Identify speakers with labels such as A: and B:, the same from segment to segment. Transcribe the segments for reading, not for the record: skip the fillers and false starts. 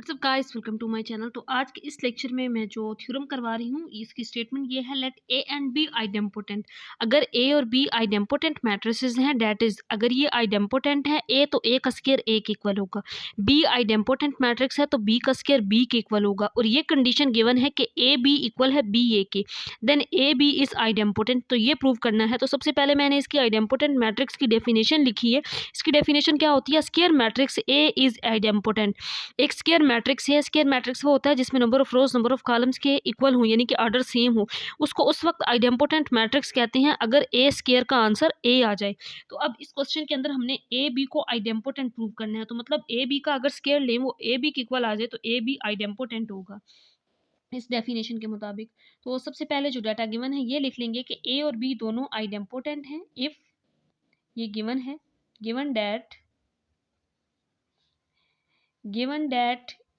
A: WhatsApp guys, welcome to my channel. तो आज के इस लेक्चर में मैं जो थ्योरम करवा रही हूँ इसकी स्टेटमेंट ये है, let A and B idempotent. अगर ए और बी आइडेम्पोटेंट मैट्रिसेस हैं, डेट इज अगर ये आइडेम्पोटेंट है ए तो ए का स्क्वायर ए के इक्वल होगा, बी आइडेम्पोटेंट मैट्रिक्स है तो बी का स्क्वायर बी के इक्वल होगा, और ये कंडीशन गिवन है कि ए बी इक्वल है बी ए के, then A B is idempotent. तो ये प्रूव करना है। तो सबसे पहले मैंने इसकी आइडेम्पोटेंट मैट्रिक्स की डेफिनेशन लिखी है। इसकी डेफिनेशन क्या होती है? Square matrix A is idempotent. एक स्क्वायर मैट्रिक्स है, स्क्वायर मैट्रिक्स वो होता है जिसमें number of rose number of columns के इक्वल हो, यानी कि ऑर्डर सेम हो, उसको उस वक्त आइडेम्पोटेंट मैट्रिक्स कहते हैं अगर ए स्क्वायर का आंसर ए आ जाए। तो अब इस क्वेश्चन के अंदर हमने ए बी को आइडेम्पोटेंट प्रूव करना है। तो मतलब ए बी का अगर स्क्वायर लें वो ए बी के इक्वल आ जाए तो ए बी आइडेम्पोटेंट होगा इस डेफिनेशन के मुताबिक। तो सबसे पहले जो डाटा गिवन है ये लिख लेंगे कि ए और बी दोनों आइडेम्पोटेंट हैं। इफ ये गिवन है, given that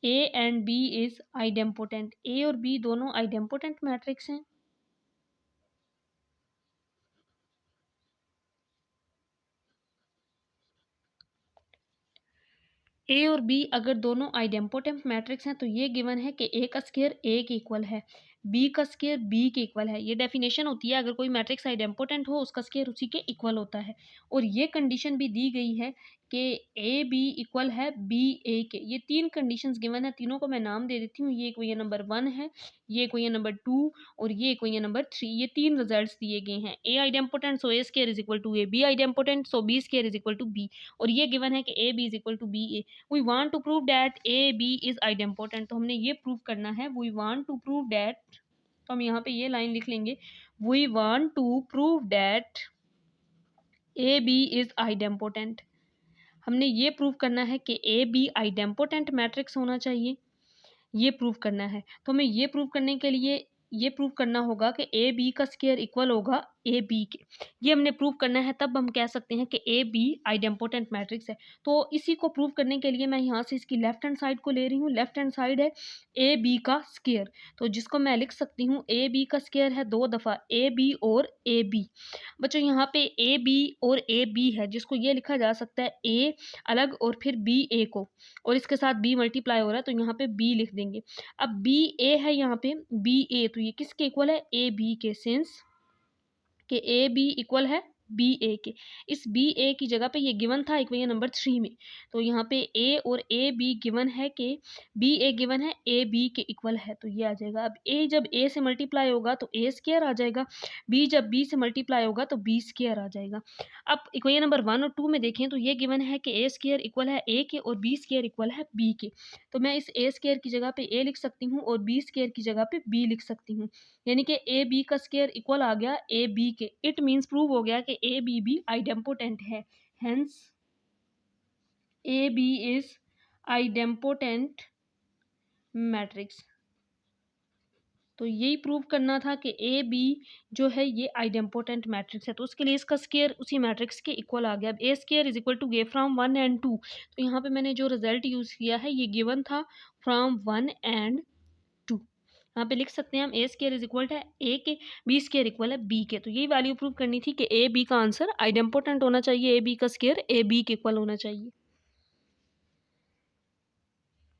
A: A and B is idempotent, A और B दोनों idempotent मैट्रिक्स हैं। ए और बी अगर दोनों आइडेम्पोटेंट मैट्रिक्स हैं तो ये गिवन है कि ए का स्क्वायर ए के इक्वल है, बी का स्क्वायर बी के इक्वल है। ये डेफिनेशन होती है अगर कोई मैट्रिक्स आइडेम्पोटेंट हो उसका स्क्वायर उसी के इक्वल होता है। और ये कंडीशन भी दी गई है कि ए बी इक्वल है बी ए के। ये तीन कंडीशंस गिवन है, तीनों को मैं नाम दे देती हूँ। ये क्वेश्चन नंबर 1 है, ये क्वेश्चन नंबर 2 और ये क्वेश्चन नंबर 3। ये तीन रिजल्ट्स दिए गए हैं। A idempotent so A square is equal to A, B idempotent so B square is equal to B, और ये गिवन है कि A B is equal to B A. We want to prove that A B is idempotent. तो हमने ये prove करना है, we want to prove that. तो हम यहाँ पे ये लाइन लिख लेंगे, we want to prove that A B is idempotent. हमने ये प्रूव करना है कि ए बी आइडेम्पोटेंट मैट्रिक्स होना चाहिए, ये प्रूव करना है। तो हमें ये प्रूव करने के लिए ये प्रूव करना होगा कि ए बी का स्क्वायर इक्वल होगा ए बी के। ये हमने प्रूव करना है, तब हम कह सकते हैं कि ए बी आइडेम्पोटेंट मैट्रिक्स है। तो इसी को प्रूव करने के लिए मैं यहाँ से इसकी लेफ्ट हैंड साइड को ले रही हूँ। लेफ्ट हैंड साइड है ए बी का स्क्वायर, तो जिसको मैं लिख सकती हूँ ए बी का स्क्वायर है 2 दफ़ा ए बी और ए बी। बच्चों यहाँ पे ए बी और ए बी है, जिसको ये लिखा जा सकता है ए अलग और फिर बी ए को, और इसके साथ बी मल्टीप्लाई हो रहा है तो यहाँ पे बी लिख देंगे। अब बी ए है यहाँ पे बी ए, तो ये किसके इक्वल है? ए बी के, सिंस के ए बी इक्वल है बी ए के। इस बी ए की जगह पे ये गिवन था इक्वेशन नंबर 3 में, तो यहाँ पे ए और ए बी गिवन है कि बी ए गिवन है ए बी के इक्वल है, तो ये आ जाएगा। अब ए जब ए से मल्टीप्लाई होगा तो ए स्क्वायर आ जाएगा, बी जब बी से मल्टीप्लाई होगा तो बी स्क्वायर आ जाएगा। अब इक्वेशन नंबर 1 और 2 में देखें तो ये गिवन है कि ए स्क्वायर इक्वल है ए के और बी स्क्वायर इक्वल है बी के। तो मैं इस ए स्क्वायर की जगह पे ए लिख सकती हूँ और बी स्क्वायर की जगह पे बी लिख सकती हूँ, यानी कि ए बी का स्क्वायर इक्वल आ गया ए बी के। इट मीन्स प्रूव हो गया कि ए बी भी आइडेम्पोटेंट है, hence A B is idempotent matrix. तो यही प्रूव करना था कि ए बी जो है ये आइडेम्पोटेंट मैट्रिक्स है, तो उसके लिए इसका स्क्वायर उसी मैट्रिक्स के इक्वल आ गया। अब A square is equal to गे फ्रॉम 1 एंड 2, तो यहाँ पे मैंने जो रिजल्ट यूज़ किया है ये गिवन था फ्रॉम 1 एंड 2। यहाँ पे लिख सकते हैं हम ए स्क्वायर इज इक्वल है ए के, बी स्क्वायर इक्वल है बी के। तो यही वैल्यू प्रूव करनी थी कि ए बी का आंसर आइडेम्पोटेंट होना चाहिए, ए बी का स्क्वायर ए बी के इक्वल होना चाहिए।